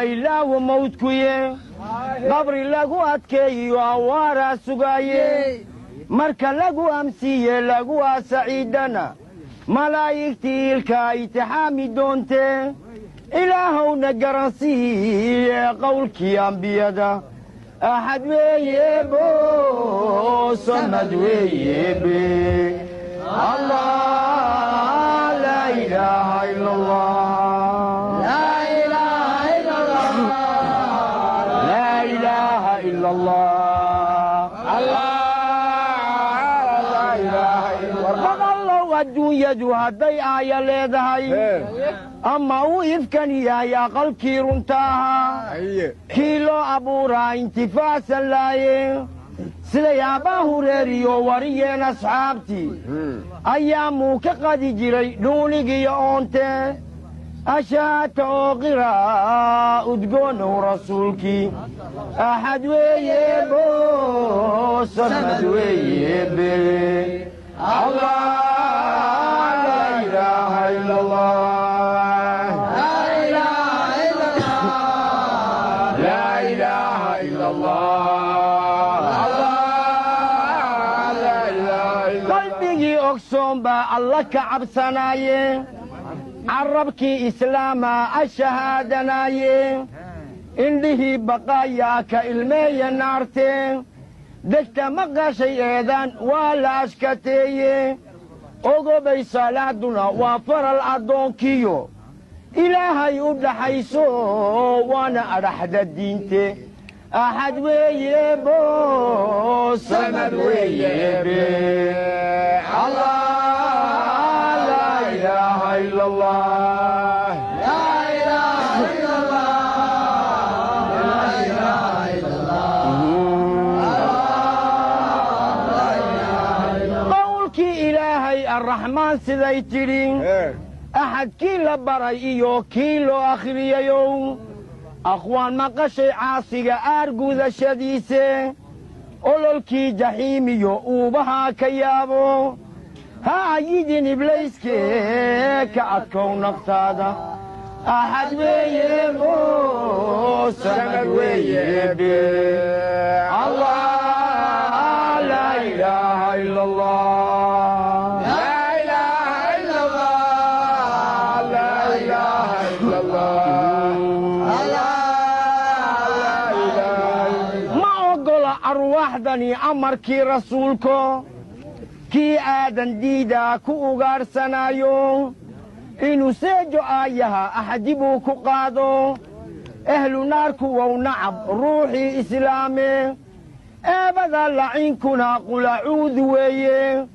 ilaahu mawdkuye qabri lagu adkeeyo awaaraa sugaaye marka lagu amsiiye lagu aasaciidana malaa'igtii ilka itixaami doontee ilaahowna garansiiye qowlkii ambiyada axad weeye bo samad weeye be allah laa ilaaha ila allah adduunyadu hadday aaya leedahay ama uu ifkan yahay aqalkii runta ahaa kii loo abuuraa intifaacsan laaye siday abbaa hureeriyo wariyeen asxaabtii ayaamuu ka qadi jiray dhuunigiyo oonte ashaata oo qiraa udgoonow rasuulkii axad weeye bo samad weeye be allah laa ilaaha ila allah laa ilaaha ila allah qalbigii ogsoon baa alla ka cabsanaaye carabkii islaama ashahaadanaaye indhihii baqaayaa ka ilmeeya naartee degta maqashay eedaan waa la ashkateeye ogobay salaaduna waa faral addoonkiyo ilaahay u dhaxayso waana adhaxda diinte axad weeye bo samad weeye be allah laa ilaaha ila allah الرحمن siday tidhi axadkii la baray iyo kii loo akhriyayow akhwaan maqashay caasiga aargudashadiise ololkii jaxiimiyo uubahaa ka yaabo ha ayidin iblayskee ka adkow naftaada axad weeye bo samad weeye be allah laa ilaaha ila allah arwaaxdani amarkii rasuulko kii aadan diidaa ku ugaarsanaayo inuu seejo aayaha axadi buu ku qaado ehlu naarku wow nacab ruuxii islaame eebada laciinkuna qulacuud weeye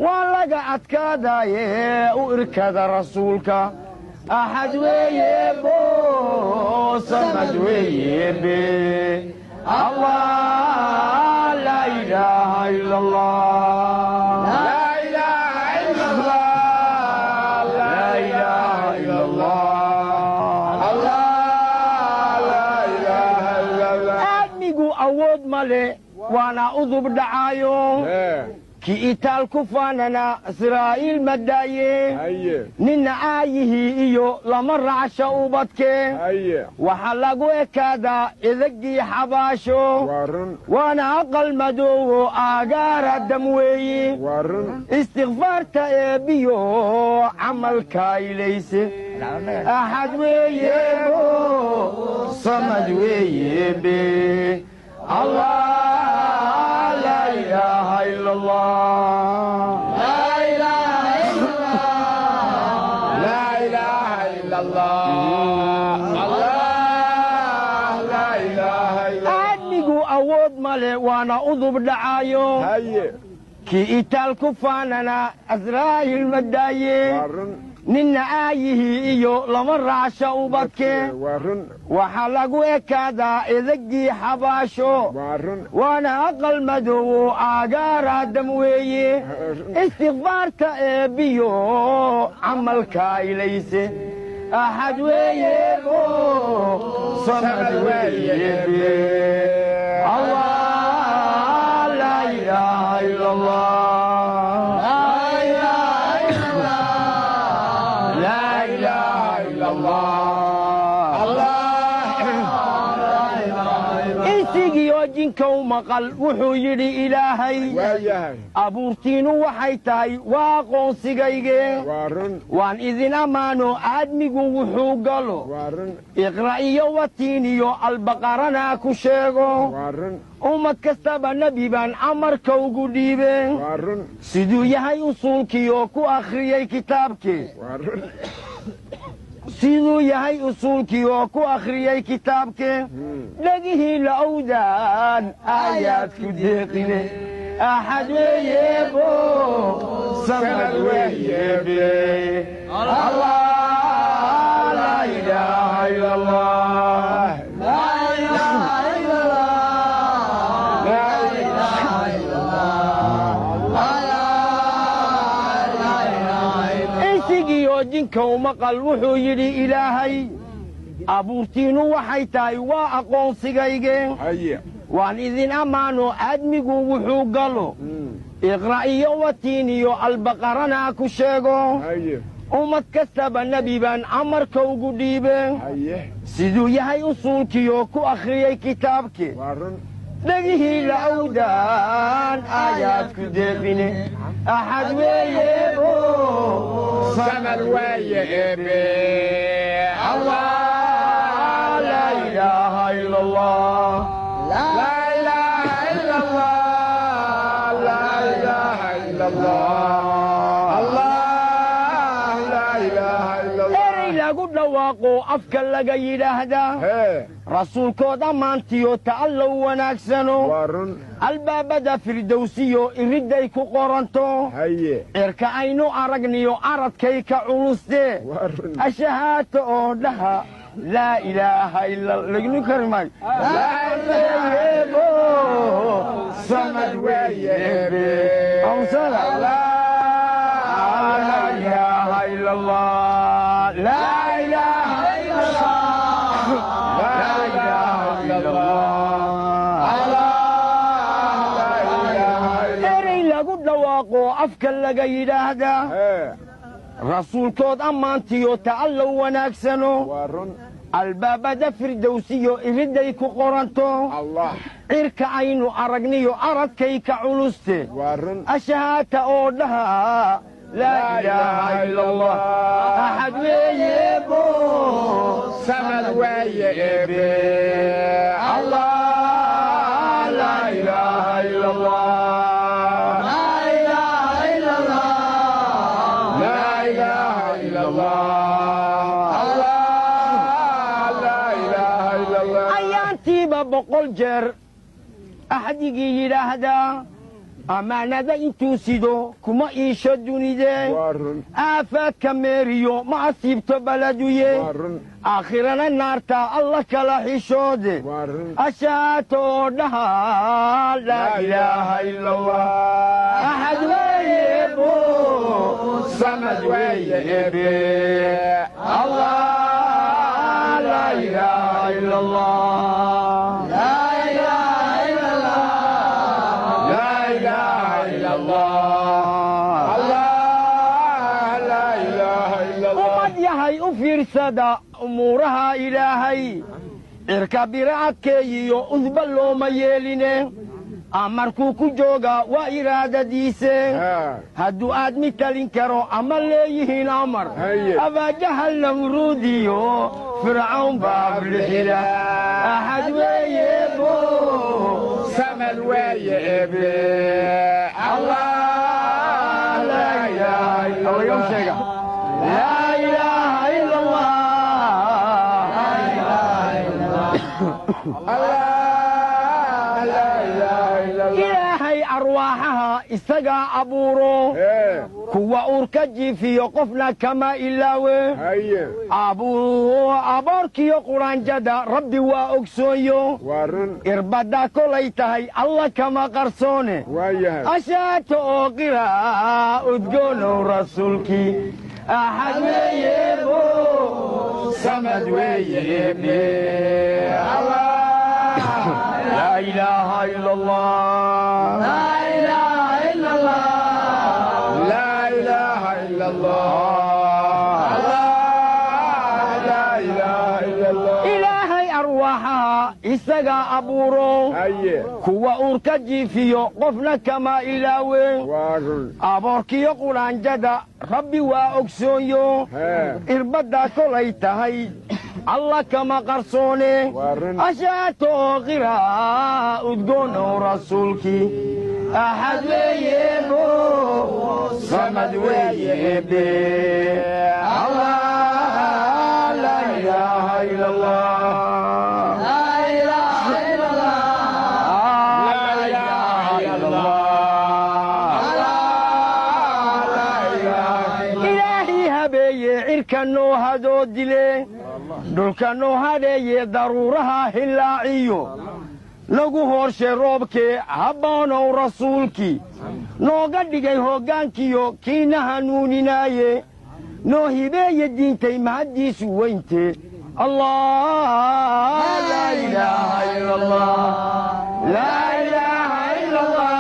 waa laga adkaadaaye u irkada rasuulka axad weeye bo samad weeye be الله لا إله إلا الله لا إله إلا الله لا إله إلا الله الله لا إله إلا الله أدمجو أود ملي وأنا أذب دعايو كي إتال كفاننا إسرائيل مدايه نين آيه إيو لمر عشاوبتك وحلقوا إكادا إذقي حباشو وانا أقل مدو آقار الدموي استغفار تأبيو عمل كاي ليس أحد ويبو صمد ويبي الله لا إله إلا الله لا إله إلا الله لا إله إلا الله الله لا إله إلا الله أدنقوا أود مالي وانا أضب دعايو كي إتال كفاننا أزرايل مدايه نين آيه إيو لمر عشاوبتك وحلقوا إكادا إذقي حباشو وانا أقل مدو آقار الدموي استغفار تأبيو عمل كاي ليس أحد ويبو صمد ويبي الله لا إله إلا الله jinkow maqal wuxuu yidhi ilaahay abuurtiinu waxay tahay waa aqoonsigayge waan idin ammaano aadmigu wuxuu galo iqra' iyo watiin iyo albaqarana ku sheego ummad kastaba nebi baan amarka ugu dhiibeen siduu yahay usuulkiioo ku akhriyey kitaabkii siduu yahay usuulkii oo ku akhriyey kitaabkee dhegihii la owdaan aayaadku deeqine axad weeyebo samad weeyebe allah laa ilaaha ila allah laa ilaaha ila allah laa ilaaha ila allah insigiioo jinkow maqal wuxuu yidhi ilaahay abuurtiinnu waxay tahay waa aqoonsigayge waan idin ammaano aadmigu wuxuu galo iqra' iyo watiin iyo albaqarana ku sheego ummad kastaba nebi baan amarka ugu dhiibeen siduu yahay usuulkiioo ku akhriyey kitaabkii dhegihii la owdaan aayaadku deeqine axad weeyebo samad weeyebe allah laa ilaaha ila allah laa ilaaha ila allah laa ilaaha ila allah erey lagu dhawaaqo afka laga yidhaahdaa rasuulkood ammaantiyo ta'allow wanaagsano albaabada firdowsiyo iridday ku qoranto cirka aynu aragniyo aradkay ka culustee ashahaato oo dhaha laa ilaaha ila lagnu kari maayo samad weeyebe laa ilaaha ila allah laa ilaaha ila allah erey lagu dhawaaqo afka laga yidhaahdaa rasuulkood ammaantiyo ta'allow wanaagsano albaabada firdowsiyo iridday ku qoranto cirka aynu aragniyo aradkay ka culuste ashahaata oo dhaha laa ilaaha ila allah axad weeyebo samad weeyebe allah laa ilaaha ila allah ayaantiiba 100 jeer axdigii yidhaahdaa ammaanada intuu sido kuma iisho dunidee aafaadka meeriyo ma asiibto baladuye aakhirana naarta alla kala xishoode ashaato oo dhaha laa ilaaha ila allah axad weeyebo samad weeyebe allah laa ilaaha ila allah ummad yahay u fiirsada umuuraha ilaahay cirka biracadkeeyiyo udba looma yeeline amarkuu ku joogaa waa iraadadiise hadduu aadmi talin karo ama leeyihiin amar abaajahal namruudiyo fircawn baa ablixila axad weeyebo samad weeyebe allah laa ilaaha ila allah ilaahay arwaaxaha isagaa abuuro kuwa uurka jiifiyo qofna kama ilaawe aboorkiyo quraanjada rabbi waa ogsoonyo irbadda kolay tahay alla kama qarsoone ashaato oo qira udgoonow rasuulkii axad weeyebo samad weeyebe laa ilaaha ila allah laa ilaaha ila allah laa ilaaha ila allah arwaaxaha isagaa abuuro kuwa uurka jiifiyo qofna kama ilaawe aboorkiyo qudhaanjada rabbi waa ogsoonyo irbaddaa kolay tahay alla kama qarsoone ashaatoo qiraa udgoonow rasuulkii axad weeyebo samad weeyebe allah laa ilaaha ila allah laa ilaaha ila allah laa ilaaha ila allah ilaahi habeeye cirka noo hadoo dile dhulka noo hadheeye daruuraha hillaaciyo nagu horshe roobkee habboonow rasuulkii nooga dhigay hoggaankiyo kiina hanuuninaaye noo hibeeye diintay mahaddiisu weyntee allah laa ilaaha ila allah laa ilaaha ila allah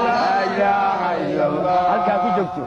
laa ilaaha ila allah halkaa ku joogto